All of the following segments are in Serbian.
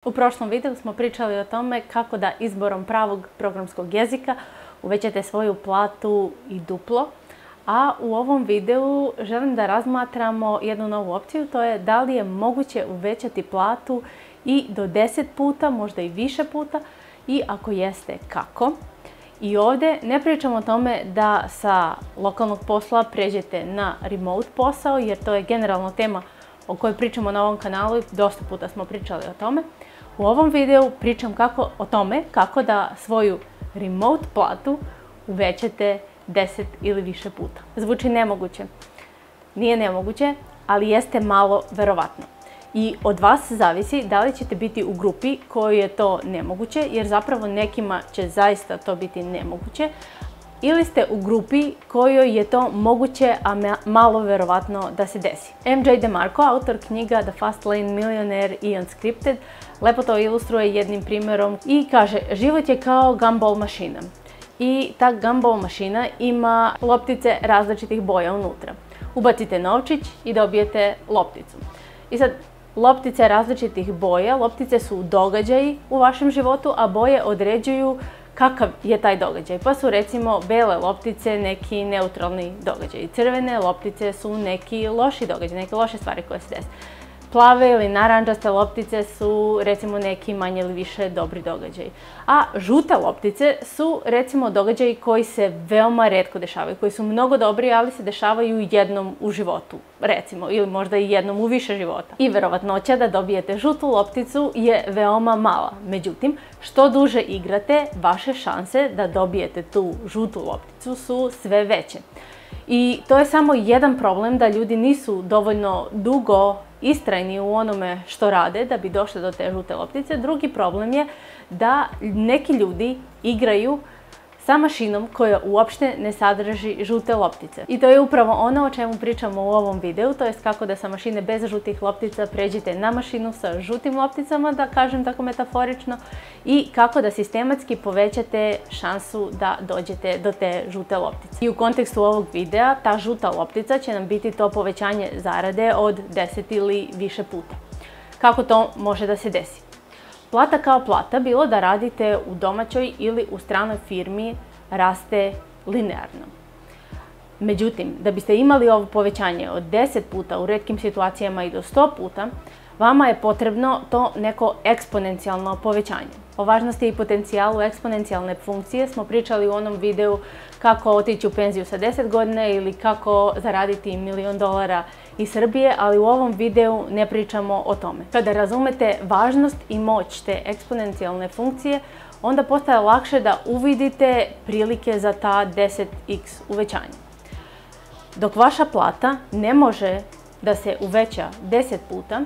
U prošlom videu smo pričali o tome kako da izborom pravog programskog jezika uvećate svoju platu i duplo, a u ovom videu želim da razmatramo jednu novu opciju, to je da li je moguće uvećati platu i do 10 puta, možda i više puta, i ako jeste, kako. I ovdje ne pričamo o tome da sa lokalnog posla pređete na remote posao, jer to je generalno tema o kojoj pričamo na ovom kanalu i dosta puta smo pričali o tome. U ovom videu pričam o tome kako da svoju remote platu uvećate 10 ili više puta. Zvuči nemoguće. Nije nemoguće, ali jeste malo verovatno. I od vas zavisi da li ćete biti u grupi kojoj je to nemoguće, jer zapravo nekima će zaista to biti nemoguće, ili ste u grupi kojoj je to moguće, a malo verovatno da se desi. MJ DeMarco, autor knjiga The Fast Lane Millionaire i Unscripted, lepo to ilustruje jednim primjerom i kaže: život je kao gumball mašina. I ta gumball mašina ima loptice različitih boja unutra. Ubacite novčić i dobijete lopticu. I sad, loptice različitih boja, loptice su događaji u vašem životu, a boje određuju kakav je taj događaj. Pa su recimo bele loptice neki neutralni događaj. Crvene loptice su neki loši događaj, neke loše stvari koje se desi. Plave ili narandžaste loptice su recimo neki manje ili više dobri događaji. A žute loptice su recimo događaji koji se veoma retko dešavaju, koji su mnogo dobri, ali se dešavaju jednom u životu, recimo, ili možda i jednom u više života. I verovatnoća da dobijete žutu lopticu je veoma mala. Međutim, što duže igrate, vaše šanse da dobijete tu žutu lopticu su sve veće. I to je samo jedan problem, da ljudi nisu dovoljno dugo istrajni u onome što rade da bi došli do te žute loptice. Drugi problem je da neki ljudi igraju sa mašinom koja uopšte ne sadrži žute loptice. I to je upravo ono o čemu pričamo u ovom videu, to jest kako da sa mašine bez žutih loptica pređete na mašinu sa žutim lopticama, da kažem tako metaforično, i kako da sistematski povećate šansu da dođete do te žute loptice. I u kontekstu ovog videa ta žuta loptica će nam biti to povećanje zarade od 10 ili više puta. Kako to može da se desi? Plata kao plata, bilo da radite u domaćoj ili u stranoj firmi, raste linearno. Međutim, da biste imali ovo povećanje od 10 puta, u retkim situacijama i do 100 puta, vama je potrebno to neko eksponencijalno povećanje. O važnosti i potencijalu eksponencijalne funkcije smo pričali u onom videu kako otići u penziju sa 10 godina ili kako zaraditi $1 milion iz Srbije, ali u ovom videu ne pričamo o tome. Kada razumete važnost i moć te eksponencijalne funkcije, onda postaje lakše da uvidite prilike za ta 10x uvećanja. Dok vaša plata ne može da se uveća 10 puta,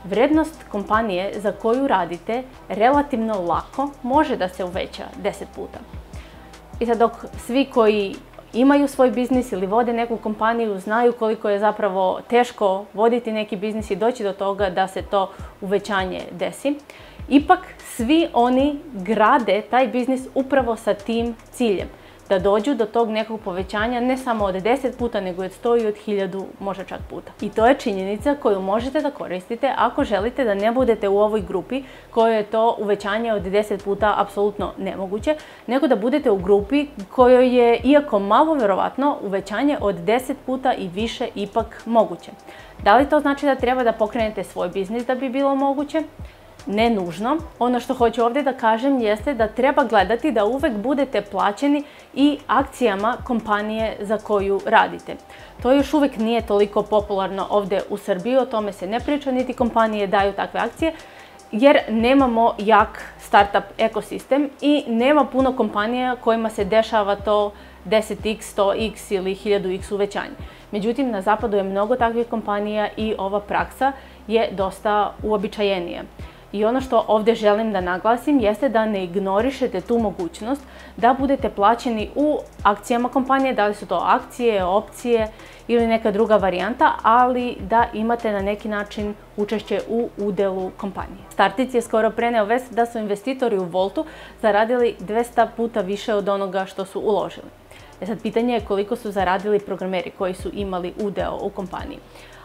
vrednost kompanije za koju radite relativno lako može da se uveća 10 puta. I sad, dok svi koji imaju svoj biznis ili vode neku kompaniju znaju koliko je zapravo teško voditi neki biznis i doći do toga da se to uvećanje desi, ipak svi oni grade taj biznis upravo sa tim ciljem, da dođu do tog nekog povećanja ne samo od 10 puta, nego od 100 i od 1000, možda čak puta. I to je činjenica koju možete da koristite ako želite da ne budete u ovoj grupi kojoj je to uvećanje od 10 puta apsolutno nemoguće, nego da budete u grupi kojoj je, iako malo verovatno, uvećanje od 10 puta i više ipak moguće. Da li to znači da treba da pokrenete svoj biznis da bi bilo moguće? Ne nužno. Ono što hoću ovdje da kažem jeste da treba gledati da uvek budete plaćeni i akcijama kompanije za koju radite. To još uvek nije toliko popularno ovdje u Srbiji, o tome se ne priča, niti kompanije daju takve akcije, jer nemamo jak startup ekosistem i nema puno kompanija kojima se dešava to 10x, 100x ili 1000x uvećanje. Međutim, na zapadu je mnogo takvih kompanija i ova praksa je dosta uobičajenija. I ono što ovdje želim da naglasim jeste da ne ignorišete tu mogućnost da budete plaćeni u akcijama kompanije, da li su to akcije, opcije ili neka druga varijanta, ali da imate na neki način učešće u udelu kompanije. Startic je skoro preneo vest da su investitori u Woltu zaradili 200 puta više od onoga što su uložili. Sad, pitanje je koliko su zaradili programeri koji su imali udeo u kompaniji.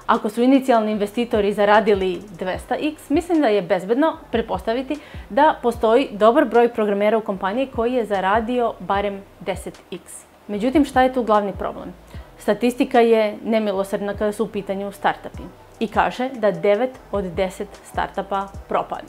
Ako su inicijalni investitori zaradili 200x, mislim da je bezbedno pretpostaviti da postoji dobar broj programera u kompaniji koji je zaradio barem 10x. Međutim, šta je tu glavni problem? Statistika je nemilosrdna kada su u pitanju startupi i kaže da 9 od 10 startupa propadne.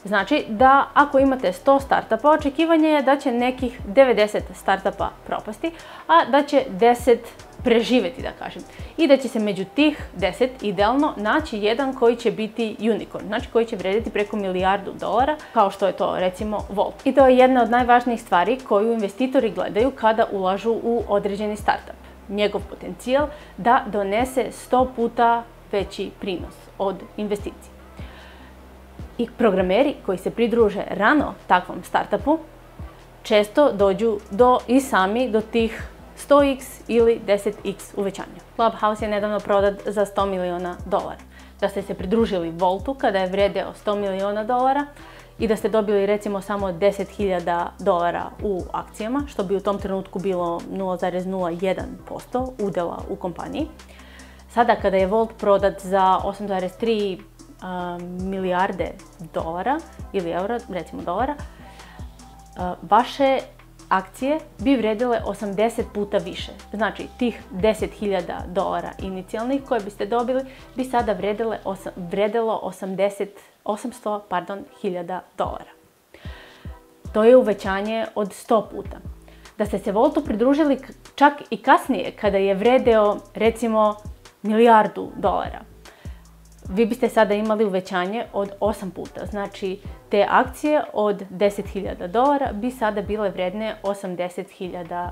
Znači da ako imate 100 startupa, očekivanje je da će nekih 90 startupa propasti, a da će 10 preživjeti, da kažem. I da će se među tih 10 idealno naći jedan koji će biti unicorn, znači koji će vrijediti preko $1 milijardu, kao što je to recimo Volt. I to je jedna od najvažnijih stvari koju investitori gledaju kada ulažu u određeni startup. Njegov potencijal da donese 100 puta veći prinos od investicije. I programeri koji se pridruže rano takvom startupu često dođu i sami do tih 100x ili 10x uvećanja. Clubhouse je nedavno prodat za $100 miliona. Da ste se pridružili Voltu kada je vrijedeo $100 miliona i da ste dobili recimo samo $10.000 u akcijama, što bi u tom trenutku bilo 0,01% udjela u kompaniji. Sada kada je Volt prodat za 8,3 milijarde dolara ili eura, recimo dolara, vaše akcije bi vrijedile 80 puta više. Znači, tih $10.000 inicijalnih koje biste dobili bi sada vrijedilo $800.000. To je uvećanje od 100 puta. Da ste se Voltu pridružili čak i kasnije, kada je vrijedeo recimo $1 milijardu, vi biste sada imali uvećanje od 8 puta. Znači, te akcije od $10.000 bi sada bile vrijedne $80.000.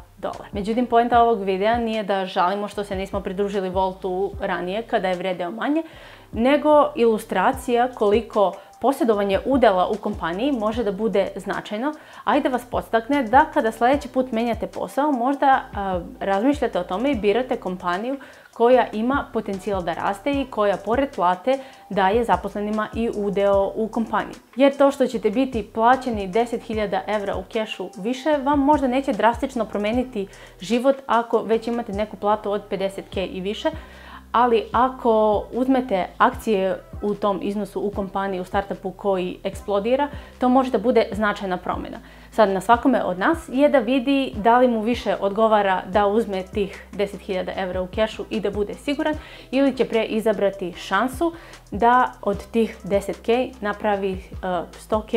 Međutim, poenta ovog videa nije da žalimo što se nismo pridružili Voltu ranije kada je vrijedeo manje, nego ilustracija koliko posjedovanje udjela u kompaniji može da bude značajno, a i da vas podstakne da kada sljedeći put menjate posao, možda razmišljate o tome i birate kompaniju koja ima potencijal da raste i koja pored plate daje zaposlenima i udeo u kompaniji. Jer to što ćete biti plaćeni 10.000 evra u kešu više vam možda neće drastično promijeniti život ako već imate neku platu od 50k i više, ali ako uzmete akcije u tom iznosu u kompaniji, u startupu koji eksplodira, to može da bude značajna promjena. Sad, na svakome od nas je da vidi da li mu više odgovara da uzme tih 10.000 evra u kešu i da bude siguran, ili će pre izabrati šansu da od tih 10k napravi 100k,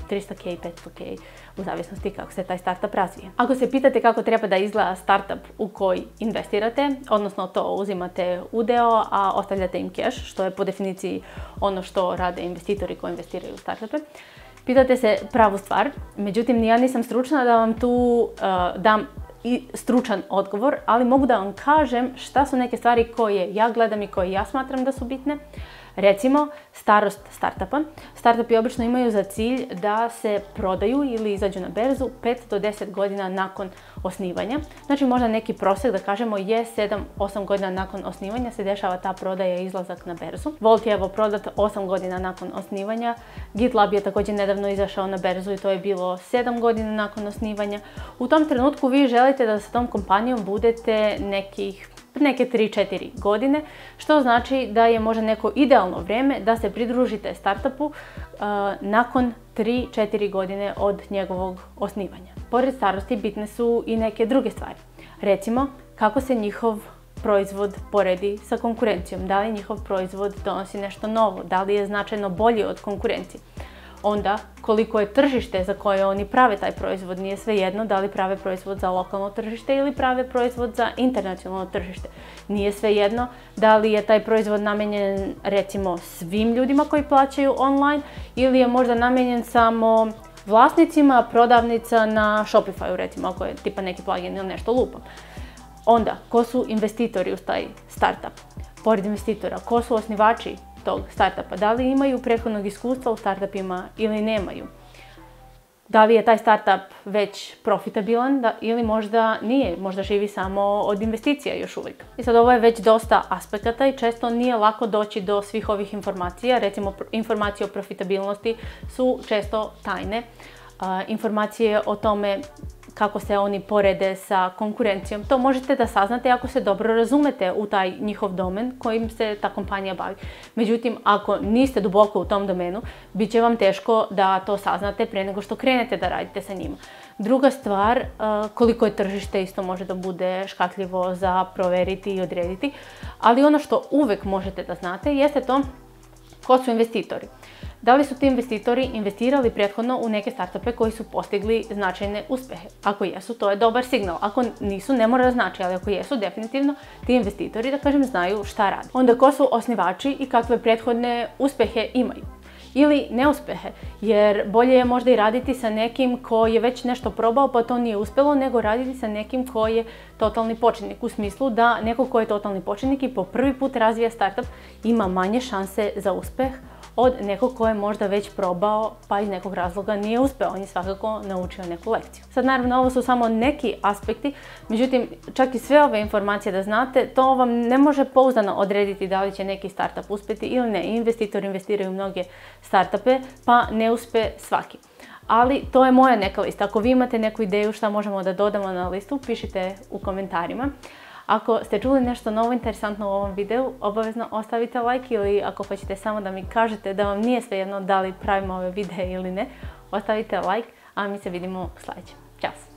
300k i 500k, u zavisnosti kako se taj startup razvije. Ako se pitate kako treba da izgleda startup u koji investirate, odnosno to uzimate udeo, a ostavljate im keš, što je po definiciji ono što rade investitori koji investiraju u startupe, pitate se pravu stvar. Međutim, ja nisam stručna da vam tu dam i stručan odgovor, ali mogu da vam kažem šta su neke stvari koje ja gledam i koje ja smatram da su bitne. Recimo, starost startupa. Startupi obično imaju za cilj da se prodaju ili izađu na berzu 5 do 10 godina nakon osnivanja. Znači, možda neki prosjek, da kažemo, je 7-8 godina nakon osnivanja se dešava ta prodaja i izlazak na berzu. Volt je evo prodat 8 godina nakon osnivanja. GitLab je također nedavno izašao na berzu i to je bilo 7 godina nakon osnivanja. U tom trenutku vi želite da sa tom kompanijom budete neke 3-4 godine, što znači da je možda neko idealno vrijeme da se pridružite startupu nakon 3-4 godine od njegovog osnivanja. Pored starosti bitne su i neke druge stvari. Recimo, kako se njihov proizvod poredi sa konkurencijom, da li njihov proizvod donosi nešto novo, da li je značajno bolji od konkurencije. Onda, koliko je tržište za koje oni prave taj proizvod, nije svejedno da li prave proizvod za lokalno tržište ili prave proizvod za internacionalno tržište. Nije svejedno da li je taj proizvod namijenjen recimo svim ljudima koji plaćaju online ili je možda namijenjen samo vlasnicima prodavnica na Shopify, recimo ako je tipa neki plugin ili nešto lupam. Onda, ko su investitori u taj startup? Pored investitora, ko su osnivači tog startupa? Da li imaju prethodnog iskustva u startupima ili nemaju? Da li je taj startup već profitabilan ili možda nije, možda živi samo od investicija još uvijek. I sad ovo je već dosta aspekata i često nije lako doći do svih ovih informacija. Recimo, informacije o profitabilnosti su često tajne. Informacije o tome kako se oni porede sa konkurencijom. To možete da saznate ako se dobro razumete u taj njihov domen kojim se ta kompanija bavi. Međutim, ako niste duboko u tom domenu, bit će vam teško da to saznate prije nego što krenete da radite sa njima. Druga stvar, koliko je tržište isto može da bude škakljivo za proveriti i odrediti, ali ono što uvek možete da znate jeste to ko su investitori. Da li su ti investitori investirali prethodno u neke startupe koji su postigli značajne uspehe? Ako jesu, to je dobar signal. Ako nisu, ne mora da znači, ali ako jesu, definitivno ti investitori, da kažem, znaju šta rade. Onda ko su osnivači i kakve prethodne uspehe imaju? Ili neuspehe, jer bolje je možda i raditi sa nekim ko je već nešto probao pa to nije uspjelo, nego raditi sa nekim ko je totalni početnik. U smislu da neko ko je totalni početnik i po prvi put razvija startup ima manje šanse za uspeh od nekog ko je možda već probao pa iz nekog razloga nije uspeo. On je svakako naučio neku lekciju. Sad naravno ovo su samo neki aspekti, međutim čak i sve ove informacije da znate, to vam ne može pouzdano odrediti da li će neki startup uspjeti ili ne. Investitori investiraju u mnoge startupe pa ne uspe svaki. Ali to je moja neka lista. Ako vi imate neku ideju šta možemo da dodamo na listu, pišite u komentarima. Ako ste čuli nešto novo interesantno u ovom videu, obavezno ostavite like ili ako hoćete samo da mi kažete da vam nije svejedno da li pravimo ove videe ili ne, ostavite like, a mi se vidimo u sljedećem. Ćao!